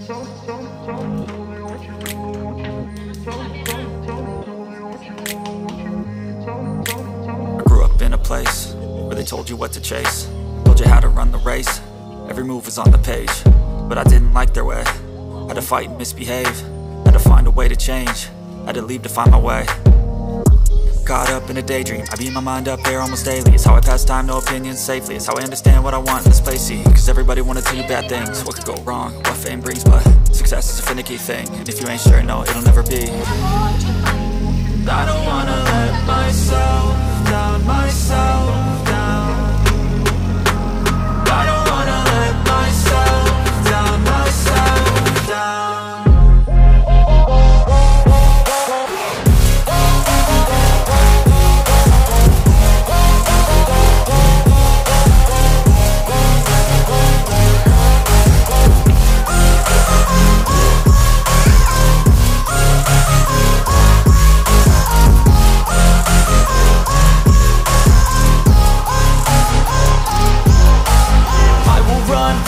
I grew up in a place where they told you what to chase, told you how to run the race. Every move was on the page, but I didn't like their way. Had to fight and misbehave, had to find a way to change, had to leave to find my way. Caught up in a daydream, I beat my mind up there almost daily. It's how I pass time, no opinions safely. It's how I understand what I want in this place, see. Cause everybody wanna tell you bad things, what could go wrong, what fame brings. But success is a finicky thing, and if you ain't sure, no, it'll never be. I don't wanna let myself down, myself down. I don't wanna let myself down, myself down.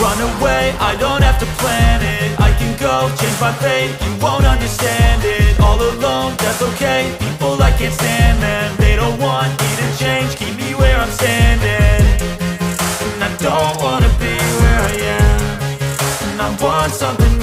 Run away, I don't have to plan it. I can go, change my fate, you won't understand it. All alone, that's okay, people I can't stand them. They don't want me to change, keep me where I'm standing. And I don't wanna be where I am, and I want something